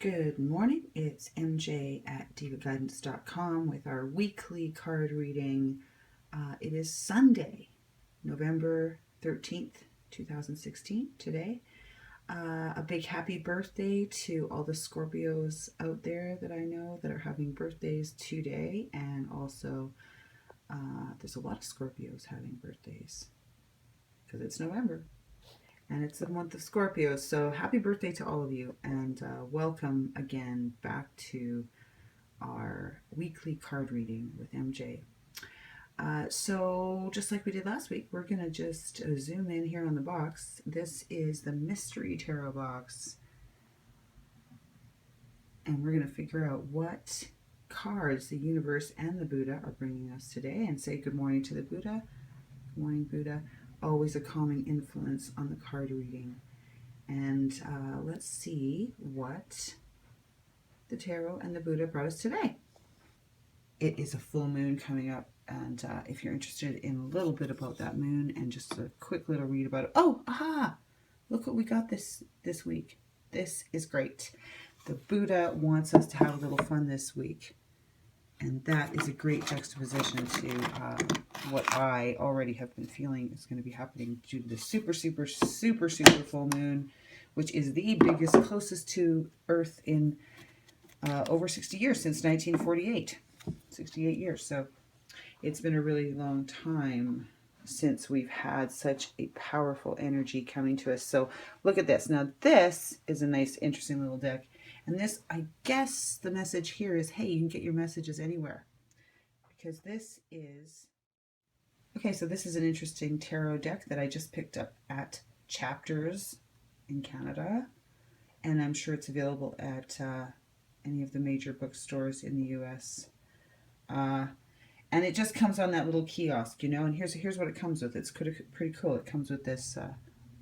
Good morning, it's MJ at divaguidance.com with our weekly card reading. It is Sunday, November 13th, 2016, today. A big happy birthday to all the Scorpios out there that I know that are having birthdays today, and also there's a lot of Scorpios having birthdays because it's November. And it's the month of Scorpio, so happy birthday to all of you, and welcome again back to our weekly card reading with MJ. So just like we did last week, we're going to just zoom in here on the box. This is the Mystery Tarot box, and we're going to figure out what cards the universe and the Buddha are bringing us today, and say good morning to the Buddha. Good morning, Buddha. Always a calming influence on the card reading. And let's see what the tarot and the Buddha brought us today. It is a full moon coming up, and if you're interested in a little bit about that moon and just a quick little read about it. Oh, aha! Look what we got this week. This is great. The Buddha wants us to have a little fun this week. And that is a great juxtaposition to what I already have been feeling is going to be happening due to the super full moon, which is the biggest, closest to Earth in over 60 years, since 1948. 68 years. So it's been a really long time since we've had such a powerful energy coming to us. So look at this. Now this is a nice, interesting little deck. And this, I guess the message here is, hey, you can get your messages anywhere. Because this is... Okay, so this is an interesting tarot deck that I just picked up at Chapters in Canada. And I'm sure it's available at any of the major bookstores in the US. And it just comes on that little kiosk, you know. And here's what it comes with. It's pretty cool. It comes with this...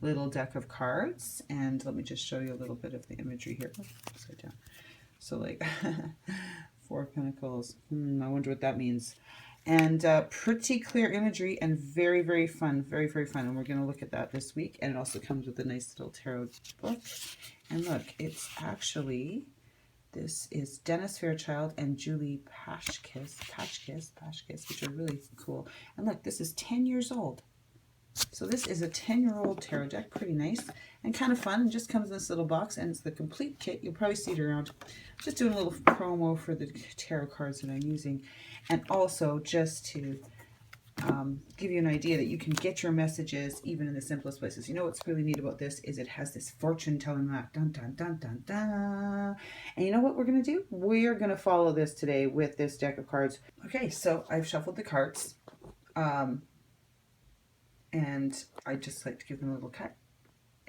little deck of cards, and let me just show you a little bit of the imagery here. Upside down. So like Four of Pentacles. I wonder what that means. And pretty clear imagery and very, very fun. Very, very fun. And we're going to look at that this week. And it also comes with a nice little tarot book. And look, it's actually, this is Dennis Fairchild and Julie Pashkis, which are really cool. And look, this is 10 years old. So this is a 10-year-old tarot deck, pretty nice and kind of fun. It just comes in this little box, and it's the complete kit. You'll probably see it around. Just doing a little promo for the tarot cards that I'm using, and also just to give you an idea that you can get your messages even in the simplest places. You know what's really neat about this is it has this fortune-telling map. Dun, dun, dun, dun, dun. And you know what we're going to do? We're going to follow this today with this deck of cards. Okay, so I've shuffled the cards. And I just like to give them a little cut.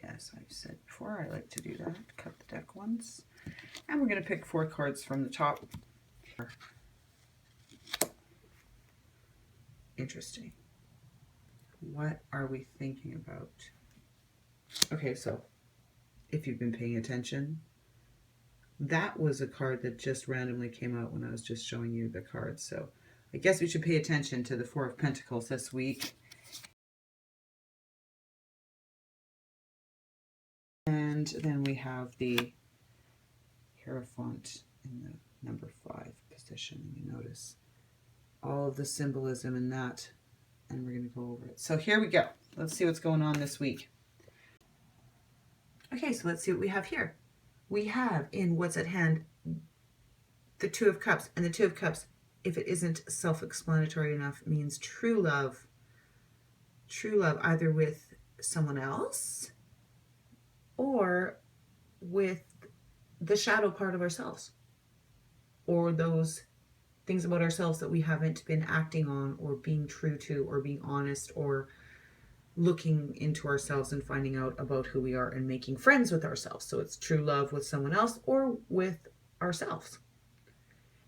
As I've said before, I like to do that. Cut the deck once. And we're going to pick 4 cards from the top. Interesting. What are we thinking about? Okay, so if you've been paying attention, that was a card that just randomly came out when I was just showing you the cards. So I guess we should pay attention to the Four of Pentacles this week. And then we have the Hierophant in the number 5 position. And you notice all of the symbolism in that. And we're going to go over it. So here we go. Let's see what's going on this week. Okay, so let's see what we have here. We have in what's at hand the Two of Cups. And the Two of Cups, if it isn't self-explanatory enough, means true love. True love, either with someone else or with the shadow part of ourselves, or those things about ourselves that we haven't been acting on or being true to or being honest or looking into ourselves and finding out about who we are and making friends with ourselves. So it's true love with someone else or with ourselves.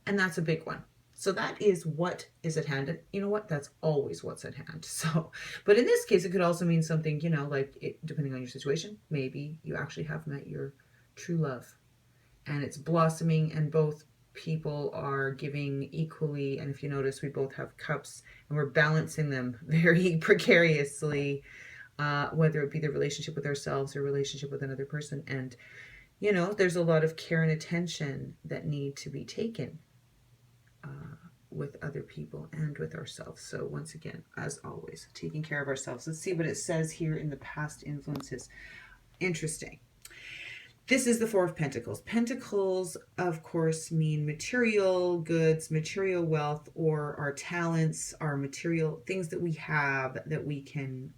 And that's a big one. So that is what is at hand. And you know what? That's always what's at hand. So, but in this case, it could also mean something, you know, like it, depending on your situation, maybe you actually have met your true love and it's blossoming and both people are giving equally. And if you notice, we both have cups and we're balancing them very precariously, whether it be the relationship with ourselves or relationship with another person. And you know, there's a lot of care and attention that need to be taken with other people and with ourselves. So once again, as always, taking care of ourselves. Let's see what it says here in the past influences. Interesting. This is the Four of Pentacles. Pentacles, of course, mean material goods, material wealth, or our talents, our material things that we have that we can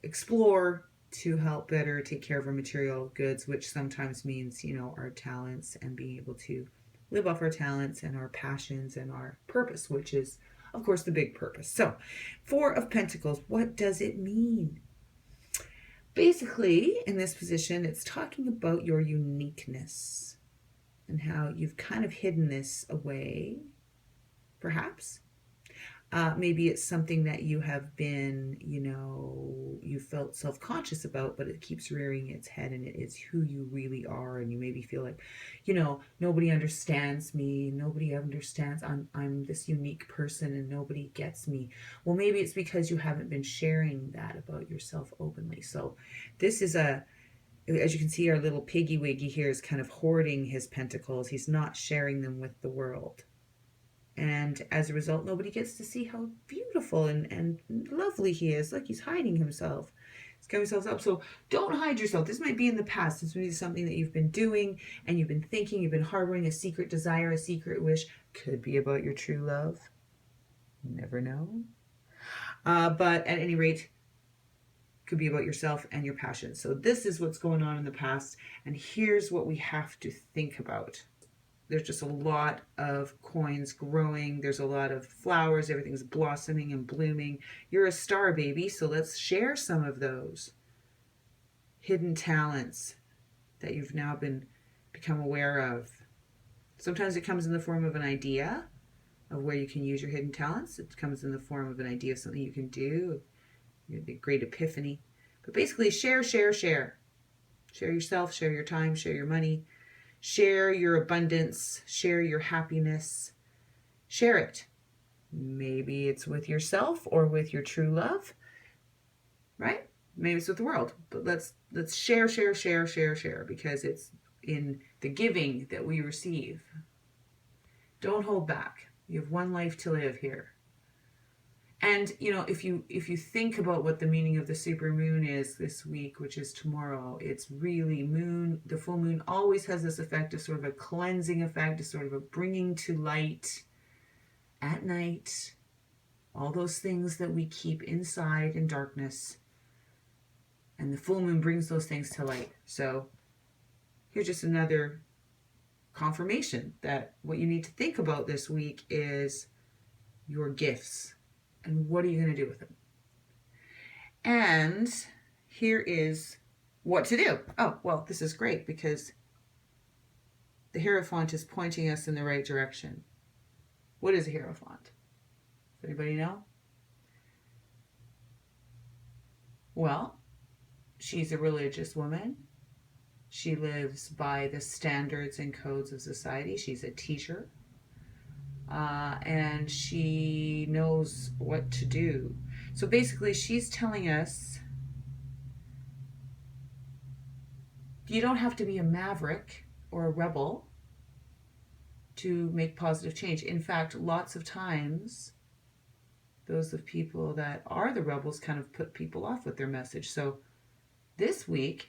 explore to help better take care of our material goods, which sometimes means, you know, our talents and being able to live off our talents and our passions and our purpose, which is, of course, the big purpose. So, Four of Pentacles, what does it mean? Basically, in this position, it's talking about your uniqueness and how you've kind of hidden this away, perhaps. Maybe it's something that you have been, you know, you felt self-conscious about, but it keeps rearing its head and it is who you really are. And you maybe feel like, you know, nobody understands me. Nobody understands. I'm this unique person and nobody gets me. Well, maybe it's because you haven't been sharing that about yourself openly. So this is as you can see, our little piggy wiggy here is kind of hoarding his pentacles. He's not sharing them with the world. And as a result, nobody gets to see how beautiful and lovely he is. Like he's hiding himself. He's covering himself up. So don't hide yourself. This might be in the past. This might be something that you've been doing and you've been thinking, you've been harboring a secret desire, a secret wish. Could be about your true love. Never know. But at any rate, could be about yourself and your passions. So this is what's going on in the past. And here's what we have to think about. There's just a lot of coins growing. There's a lot of flowers. Everything's blossoming and blooming. You're a star, baby. So let's share some of those hidden talents that you've now become aware of. Sometimes it comes in the form of an idea of where you can use your hidden talents. It comes in the form of an idea of something you can do. The great epiphany. But basically, share, share, share. Share yourself, share your time, share your money. Share your abundance, share your happiness, share it. Maybe it's with yourself or with your true love, right? Maybe it's with the world, but let's share, share, share, share, share, because it's in the giving that we receive. Don't hold back. You have one life to live here. And, you know, if you think about what the meaning of the super moon is this week, which is tomorrow, it's really the full moon always has this effect of sort of a cleansing effect, a sort of a bringing to light at night, all those things that we keep inside in darkness. And the full moon brings those things to light. So here's just another confirmation that what you need to think about this week is your gifts. And what are you going to do with them? And here is what to do. Oh, well, this is great because the Hierophant is pointing us in the right direction. What is a Hierophant? Does anybody know? Well, she's a religious woman. She lives by the standards and codes of society. She's a teacher. And she knows what to do. So basically, she's telling us you don't have to be a maverick or a rebel to make positive change. In fact, lots of times, those of people that are the rebels kind of put people off with their message. So this week,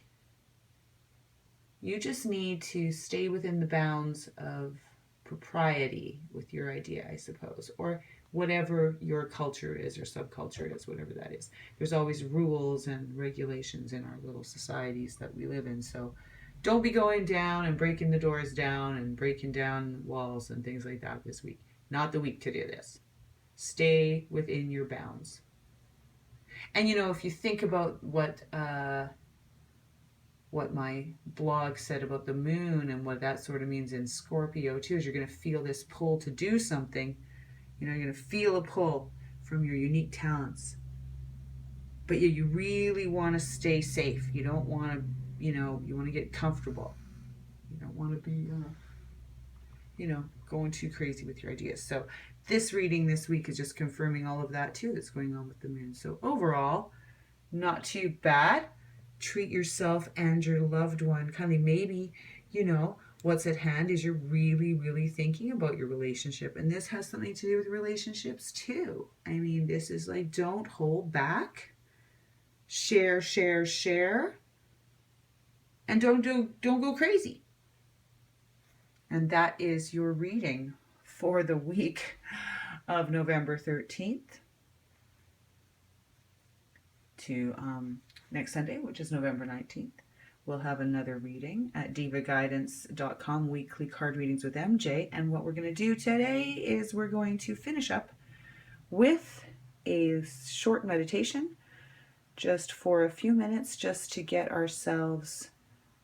you just need to stay within the bounds of propriety with your idea, I suppose, or whatever your culture is or subculture is, whatever that is. There's always rules and regulations in our little societies that we live in. So don't be going down and breaking the doors down and breaking down walls and things like that this week. Not the week to do this. Stay within your bounds. And you know, if you think about what my blog said about the moon and what that sort of means in Scorpio too, is you're going to feel this pull to do something. You know, you're going to feel a pull from your unique talents. But you really want to stay safe. You don't want to, you know, you want to get comfortable. You don't want to be, you know, going too crazy with your ideas. So this reading this week is just confirming all of that too that's going on with the moon. So overall, not too bad. treat yourself and your loved one kindly. Maybe, you know, what's at hand is you're really, really thinking about your relationship. And this has something to do with relationships too. I mean, this is like, don't hold back. Share, share, share. And don't go crazy. And that is your reading for the week of November 13th to next Sunday, which is November 19th. We'll have another reading at divaguidance.com, weekly card readings with MJ. And what we're going to do today is we're going to finish up with a short meditation just for a few minutes, just to get ourselves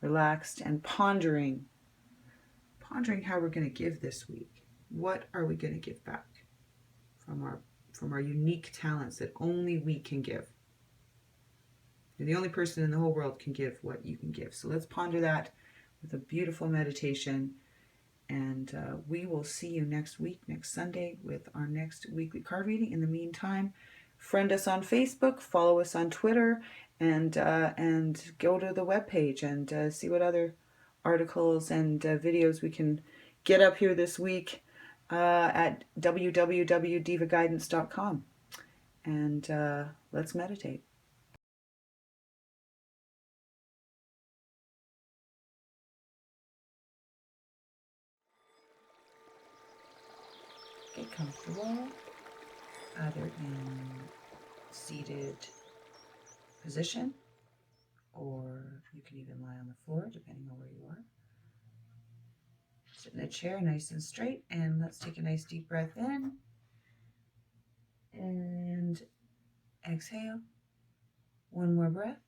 relaxed and pondering how we're going to give this week. What are we going to give back from our unique talents that only we can give? You're the only person in the whole world can give what you can give. So let's ponder that with a beautiful meditation. And we will see you next week, next Sunday, with our next weekly card reading. In the meantime, friend us on Facebook, follow us on Twitter, and go to the webpage and see what other articles and videos we can get up here this week at www.divaguidance.com. And let's meditate. Get comfortable, either in seated position, or you can even lie on the floor, depending on where you are. Sit in a chair nice and straight, and let's take a nice deep breath in and exhale. One more breath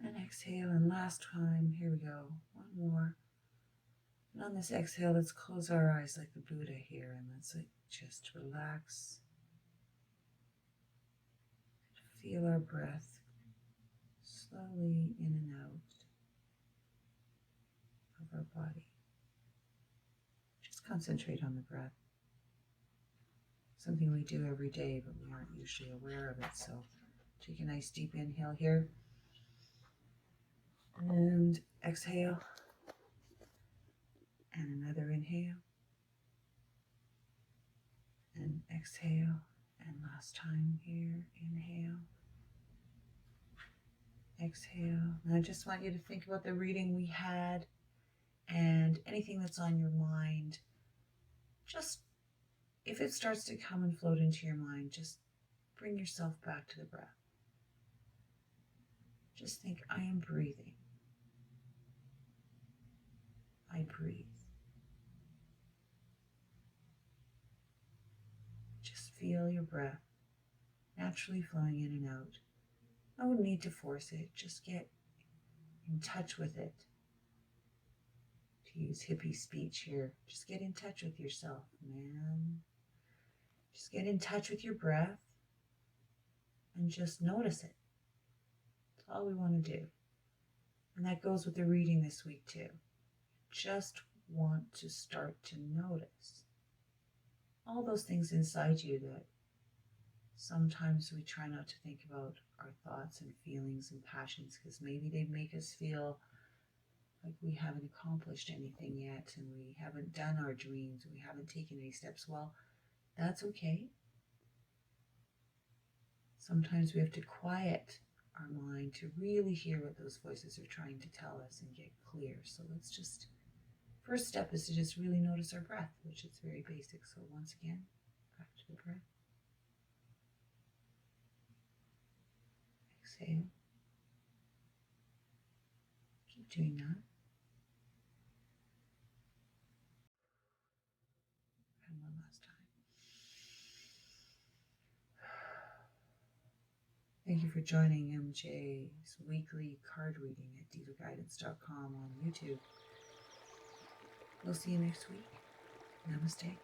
and exhale, and last time, here we go, one more. And on this exhale, let's close our eyes like the Buddha here, and let's just relax. Feel our breath slowly in and out of our body. Just concentrate on the breath. Something we do every day, but we aren't usually aware of it. So take a nice deep inhale here. And exhale. And another inhale. And exhale. And last time here, inhale. Exhale. And I just want you to think about the reading we had and anything that's on your mind. Just, if it starts to come and float into your mind, just bring yourself back to the breath. Just think, I am breathing. I breathe. Just feel your breath naturally flowing in and out. No need to force it. Just get in touch with it. To use hippie speech here, just get in touch with yourself, man. Just get in touch with your breath and just notice it. That's all we want to do. And that goes with the reading this week too. Just want to start to notice all those things inside you that sometimes we try not to think about, our thoughts and feelings and passions, because maybe they make us feel like we haven't accomplished anything yet, and we haven't done our dreams, we haven't taken any steps. Well, that's okay. Sometimes we have to quiet our mind to really hear what those voices are trying to tell us and get clear. So let's just, first step is to just really notice our breath, which is very basic. So once again, back to the breath. Exhale. Keep doing that. And one last time. Thank you for joining MJ's weekly card reading at divaguidance.com on YouTube. We'll see you next week. Namaste.